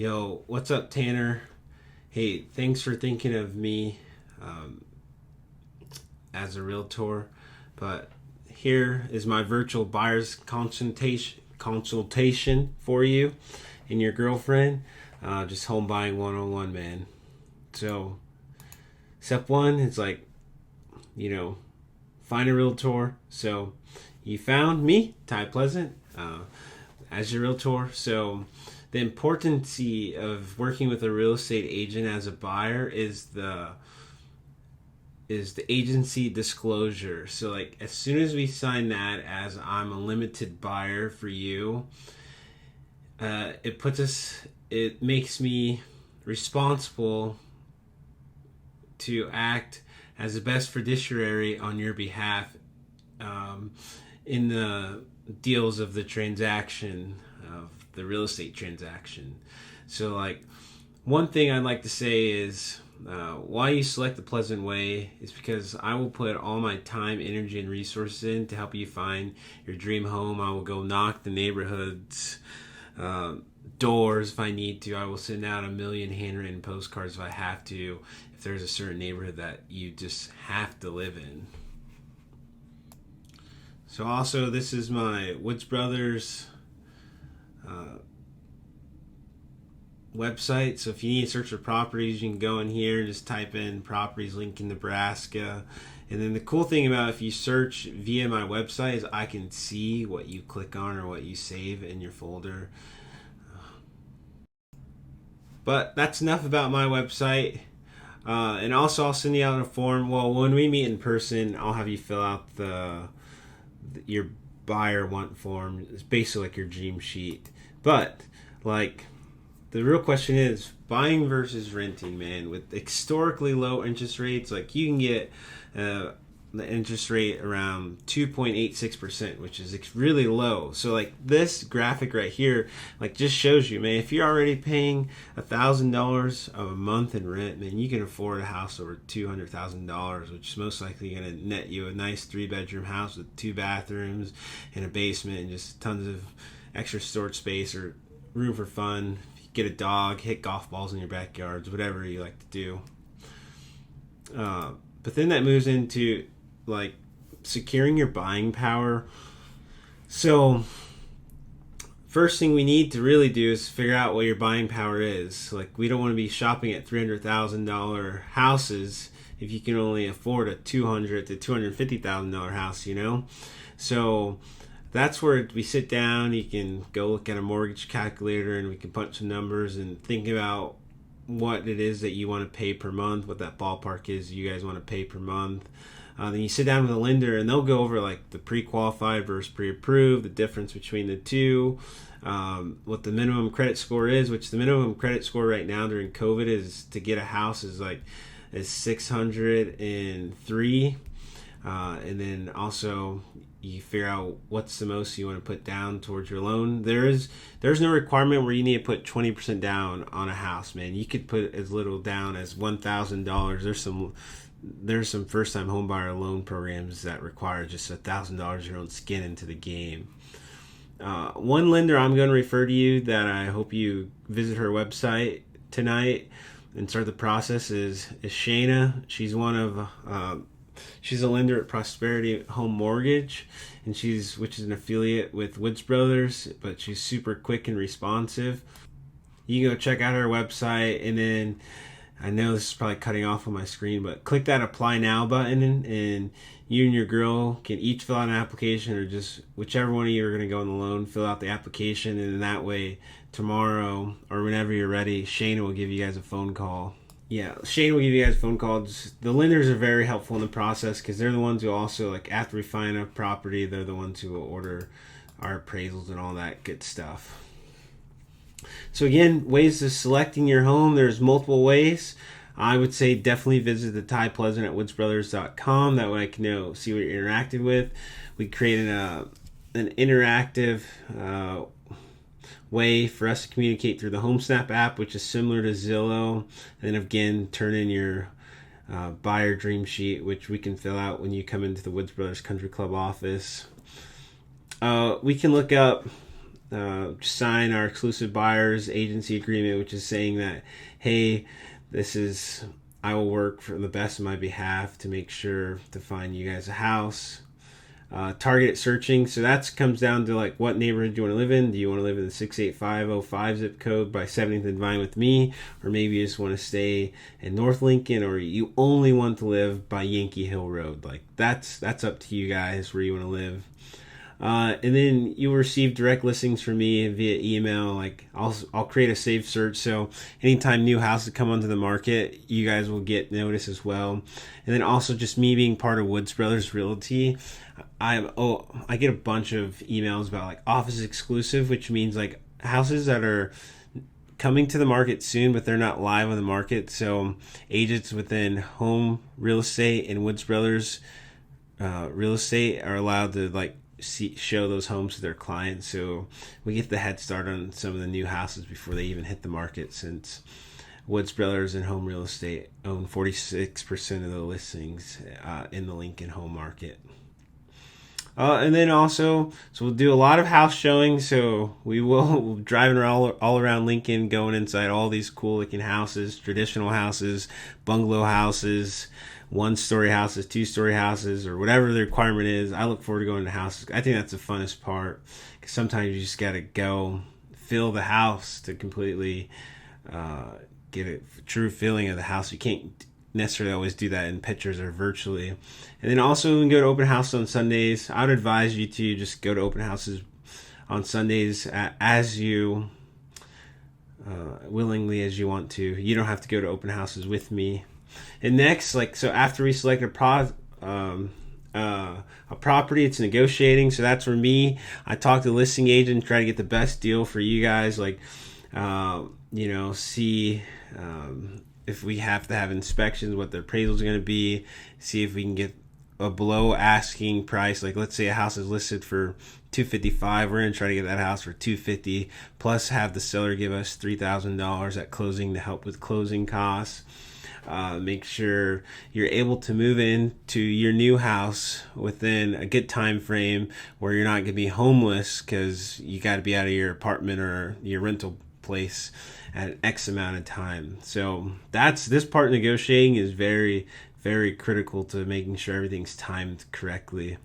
Yo, what's up, Tanner? Hey, thanks for thinking of me um, as a realtor. But here is my virtual buyer's consultation for you and your girlfriend. Just home buying 101, man. So, step one is like, you know, find a realtor. So, you found me, Ty Pleasant, as your realtor. So, the importance of working with a real estate agent as a buyer is the agency disclosure. So like as soon as we sign that as I'm a limited buyer for you, it makes me responsible to act as the best fiduciary on your behalf um, in the deals of the transaction of the real estate transaction. So like one thing I'd like to say is why you select the Pleasant Way is because I will put all my time, energy, and resources in to help you find your dream home. I will go knock the neighborhood's uh, doors if I need to. I will send out 1,000,000 handwritten postcards if I have to, if there's a certain neighborhood that you just have to live in. So also, this is my Woods Brothers uh, website. So if you need to search for properties, you can go in here and just type in properties Lincoln, Nebraska. And then the cool thing about if you search via my website is I can see what you click on or what you save in your folder. But that's enough about my website. And also, I'll send you out a form. Well, when we meet in person, I'll have you fill out your buyer want form. It's basically like your dream sheet. But like the real question is buying versus renting, man. With historically low interest rates, like you can get the interest rate around 2.86%, which is really low. So like this graphic right here, like just shows you, man, if you're already paying $1,000 a month in rent, man, you can afford a house over $200,000, which is most likely going to net you a nice 3-bedroom house with 2 bathrooms and a basement and just tons of extra storage space or room for fun. Get a dog, hit golf balls in your backyards, whatever you like to do. But then that moves into like securing your buying power. So first thing we need to really do is figure out what your buying power is. Like we don't want to be shopping at $300,000 houses if you can only afford a $200,000 to $250,000 house, you know. So that's where we sit down. You can go look at a mortgage calculator and we can punch some numbers and think about what it is that you want to pay per month, what that ballpark is you guys want to pay per month. Then you sit down with a lender and they'll go over like the pre-qualified versus pre-approved, the difference between the two, what the minimum credit score is, which the minimum credit score right now during COVID is to get a house is 603. And then also you figure out what's the most you want to put down towards your loan. There's no requirement where you need to put 20% down on a house, man. You could put as little down as $1,000. There's some first time home buyer loan programs that require just $1,000 your own skin into the game. One lender I'm going to refer to you that I hope you visit her website tonight and start the process is Shayna. She's she's a lender at Prosperity Home Mortgage, and which is an affiliate with Woods Brothers, but she's super quick and responsive. You can go check out her website, and then I know this is probably cutting off on my screen, but click that apply now button, and you and your girl can each fill out an application, or just whichever one of you are going to go on the loan, fill out the application, and in that way tomorrow or whenever you're ready, Shane will give you guys a phone call. Yeah, Shane will give you guys a phone call. The lenders are very helpful in the process because they're the ones who also, like, after we find a property, they're the ones who will order our appraisals and all that good stuff. So again, ways of selecting your home, there's multiple ways. I would say definitely visit the Ty Pleasant at woodsbrothers.com. That way I can see what you're interacting with. We created an interactive way for us to communicate through the HomeSnap app, which is similar to Zillow. And then again, turn in your buyer dream sheet, which we can fill out when you come into the Woods Brothers Country Club office. We can look up sign our exclusive buyers agency agreement, which is saying that, hey, this is, I will work for the best of my behalf to make sure to find you guys a house. Targeted searching, so that comes down to like what neighborhood do you want to live in. Do you want to live in the 68505 zip code by 70th and Vine with me, or maybe you just want to stay in North Lincoln, or you only want to live by Yankee Hill Road? Like that's up to you guys where you want to live. And then you'll receive direct listings from me via email. Like I'll create a saved search, so anytime new houses come onto the market, you guys will get notice as well. And then also just me being part of Woods Brothers Realty, I get a bunch of emails about like office exclusive, which means like houses that are coming to the market soon, but they're not live on the market. So agents within Home Real Estate and Woods Brothers Real Estate are allowed to like show those homes to their clients, so we get the head start on some of the new houses before they even hit the market, since Woods Brothers and Home Real Estate own 46% of the listings in the Lincoln home market. And then also, so we'll do a lot of house showings. So we'll driving all around Lincoln, going inside all these cool looking houses, traditional houses, bungalow houses, 1-story houses, 2-story houses, or whatever the requirement is. I look forward to going to houses. I think that's the funnest part, because sometimes you just got to go fill the house to completely get a true feeling of the house. You can't necessarily always do that in pictures or virtually. And then also we can go to open house on Sundays. I would advise you to just go to open houses on Sundays as you willingly as you want to. You don't have to go to open houses with me. And next, so after we select a property, it's negotiating. So that's where I talk to the listing agent, try to get the best deal for you guys. See if we have to have inspections, what the appraisals are going to be, see if we can get a below asking price. Like let's say a house is listed for $255, we're going to try to get that house for $250, plus have the seller give us $3,000 at closing to help with closing costs. Make sure you're able to move into your new house within a good time frame where you're not going to be homeless because you got to be out of your apartment or your rental place at X amount of time. So this part of negotiating is very, very critical to making sure everything's timed correctly.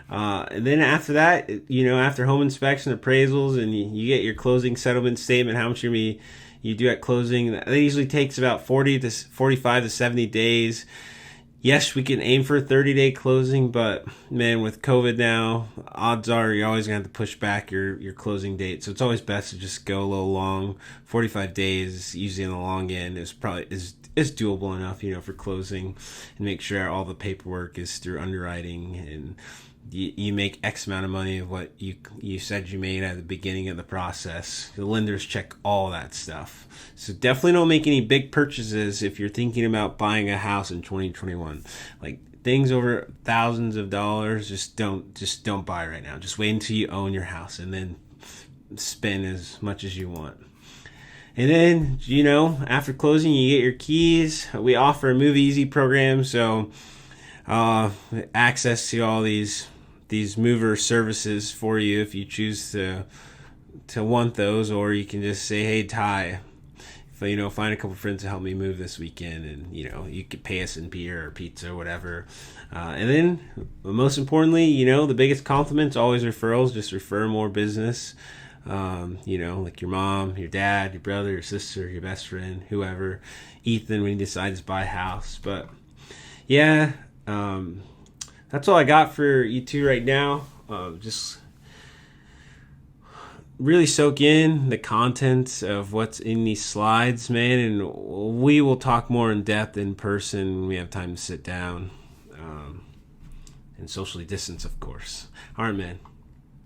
And then after that, after home inspection, appraisals, and you get your closing settlement statement, how much you do at closing. That usually takes about 40 to 45 to 70 days. Yes, we can aim for a 30-day closing, but man, with COVID now, odds are you're always going to have to push back your closing date. So it's always best to just go a little long. 45 days, usually in the long end, is doable enough, for closing, and make sure all the paperwork is through underwriting and you make X amount of money of what you said you made at the beginning of the process. The lenders check all that stuff. So definitely don't make any big purchases if you're thinking about buying a house in 2021. Like things over thousands of dollars, just don't buy right now. Just wait until you own your house and then spend as much as you want. And then, after closing, you get your keys. We offer a Move Easy program, so access to all these mover services for you if you choose to want those, or you can just say, hey Ty, find a couple friends to help me move this weekend, and you could pay us in beer or pizza or whatever. And then most importantly, the biggest compliments always referrals. Just refer more business, like your mom, your dad, your brother, your sister, your best friend, whoever, Ethan, when he decides to buy a house. But yeah, that's all I got for you two right now. Just really soak in the content of what's in these slides, man, and we will talk more in depth in person when we have time to sit down and socially distance, of course. All right, man.